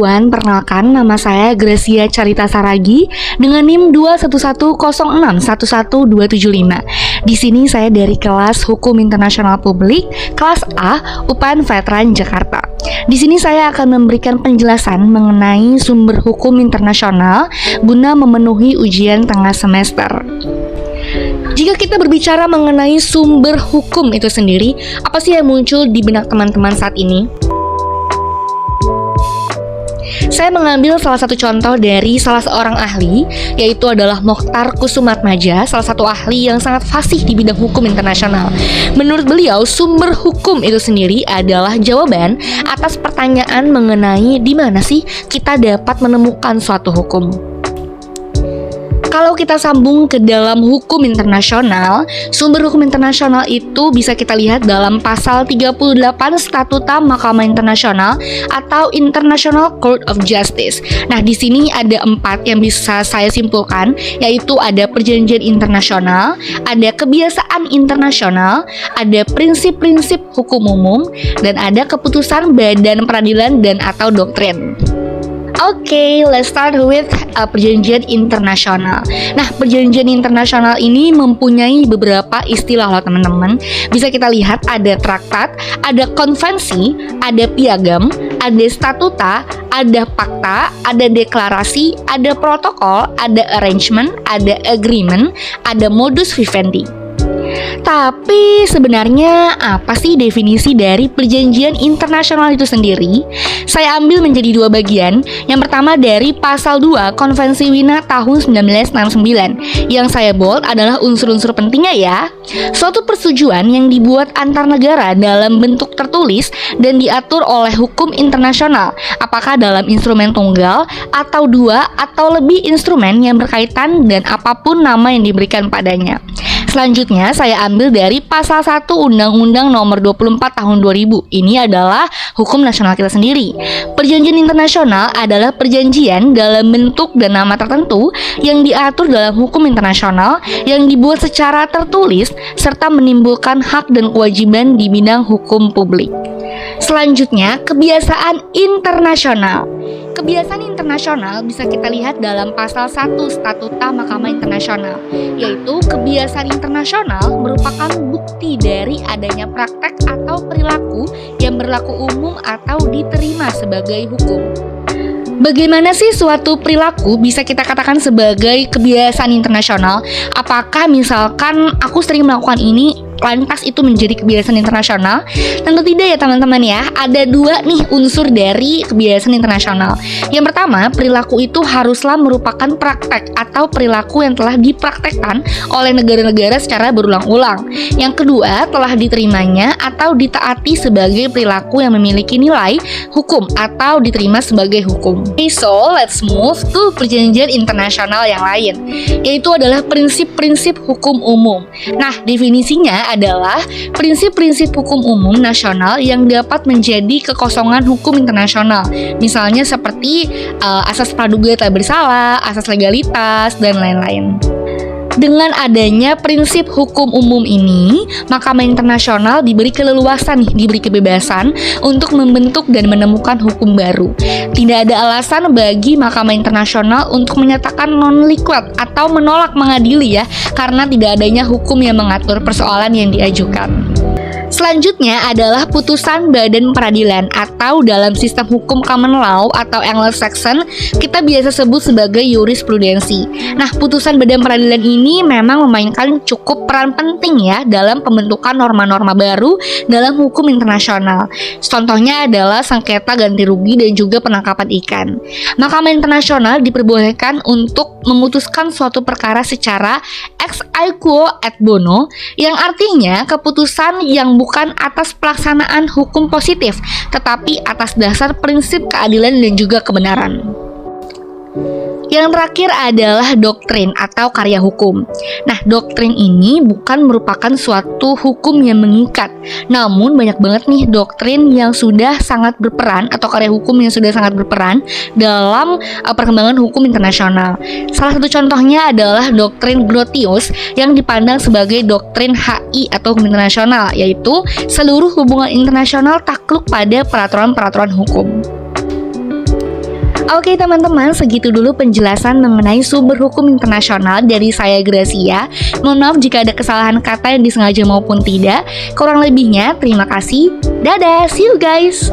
everyone, perkenalkan nama saya Gracia Carita Saragi dengan NIM 21106111275. Di sini saya dari kelas Hukum Internasional Publik, kelas A, UPN Veteran Jakarta. Di sini saya akan memberikan penjelasan mengenai sumber hukum internasional guna memenuhi ujian tengah semester. Jika kita berbicara mengenai sumber hukum itu sendiri, apa sih yang muncul di benak teman-teman saat ini? Saya mengambil salah satu contoh dari salah seorang ahli, yaitu adalah Mokhtar Kusumatmadja, salah satu ahli yang sangat fasih di bidang hukum internasional. Menurut beliau, sumber hukum itu sendiri adalah jawaban atas pertanyaan mengenai di mana sih kita dapat menemukan suatu hukum. Kalau kita sambung ke dalam hukum internasional, sumber hukum internasional itu bisa kita lihat dalam pasal 38 Statuta Mahkamah Internasional atau International Court of Justice. Nah, di sini ada 4 yang bisa saya simpulkan, yaitu ada perjanjian internasional, ada kebiasaan internasional, ada prinsip-prinsip hukum umum, dan ada keputusan badan peradilan dan atau doktrin. Oke, let's start with perjanjian internasional. Nah, perjanjian internasional ini mempunyai beberapa istilah loh teman-teman. Bisa kita lihat ada traktat, ada konvensi, ada piagam, ada statuta, ada fakta, ada deklarasi, ada protokol, ada arrangement, ada agreement, ada modus vivendi. Tapi sebenarnya apa sih definisi dari perjanjian internasional itu sendiri? Saya ambil menjadi 2 bagian. Yang pertama dari pasal 2 Konvensi Wina tahun 1969. Yang saya bold adalah unsur-unsur pentingnya ya. Suatu persetujuan yang dibuat antar negara dalam bentuk tertulis dan diatur oleh hukum internasional, apakah dalam instrumen tunggal atau 2 atau lebih instrumen yang berkaitan dan apapun nama yang diberikan padanya. Selanjutnya saya ambil dari pasal 1 Undang-Undang Nomor 24 Tahun 2000. Ini adalah hukum nasional kita sendiri. Perjanjian internasional adalah perjanjian dalam bentuk dan nama tertentu yang diatur dalam hukum internasional yang dibuat secara tertulis serta menimbulkan hak dan kewajiban di bidang hukum publik. Selanjutnya, kebiasaan internasional. Kebiasaan internasional bisa kita lihat dalam pasal 1 Statuta Mahkamah Internasional, yaitu kebiasaan internasional merupakan bukti dari adanya praktek atau perilaku yang berlaku umum atau diterima sebagai hukum. Bagaimana sih suatu perilaku bisa kita katakan sebagai kebiasaan internasional? Apakah misalkan aku sering melakukan ini, lantas itu menjadi kebiasaan internasional? Tentu tidak ya teman-teman ya. Ada 2 nih unsur dari kebiasaan internasional. Yang pertama, perilaku itu haruslah merupakan praktek atau perilaku yang telah dipraktekkan oleh negara-negara secara berulang-ulang. Yang kedua, telah diterimanya atau ditaati sebagai perilaku yang memiliki nilai hukum atau diterima sebagai hukum. Okay, so let's move to perjanjian internasional yang lain, yaitu adalah prinsip-prinsip hukum umum. Nah, definisinya adalah prinsip-prinsip hukum umum nasional yang dapat menjadi kekosongan hukum internasional. Misalnya seperti asas praduga tak bersalah, asas legalitas, dan lain-lain. Dengan adanya prinsip hukum umum ini, Mahkamah Internasional diberi keleluasan diberi kebebasan untuk membentuk dan menemukan hukum baru. Tidak ada alasan bagi Mahkamah Internasional untuk menyatakan non-liquid atau menolak mengadili ya, karena tidak adanya hukum yang mengatur persoalan yang diajukan. Selanjutnya adalah putusan badan peradilan atau dalam sistem hukum common law atau Anglo-Saxon kita biasa sebut sebagai jurisprudensi. Nah, putusan badan peradilan ini memang memainkan cukup peran penting ya dalam pembentukan norma-norma baru dalam hukum internasional. Contohnya adalah sengketa ganti rugi dan juga penangkapan ikan. Mahkamah Internasional diperbolehkan untuk memutuskan suatu perkara secara ex aequo et bono, yang artinya keputusan yang bukan atas pelaksanaan hukum positif, tetapi atas dasar prinsip keadilan dan juga kebenaran. Yang terakhir adalah doktrin atau karya hukum. Nah, doktrin ini bukan merupakan suatu hukum yang mengikat, namun banyak banget nih doktrin yang sudah sangat berperan atau karya hukum yang sudah sangat berperan dalam perkembangan hukum internasional. Salah satu contohnya adalah doktrin Grotius yang dipandang sebagai doktrin HI atau hukum internasional, yaitu seluruh hubungan internasional takluk pada peraturan-peraturan hukum. Oke teman-teman, segitu dulu penjelasan mengenai sumber hukum internasional dari saya Gracia. Mohon maaf jika ada kesalahan kata yang disengaja maupun tidak. Kurang lebihnya, terima kasih. Dadah, see you guys!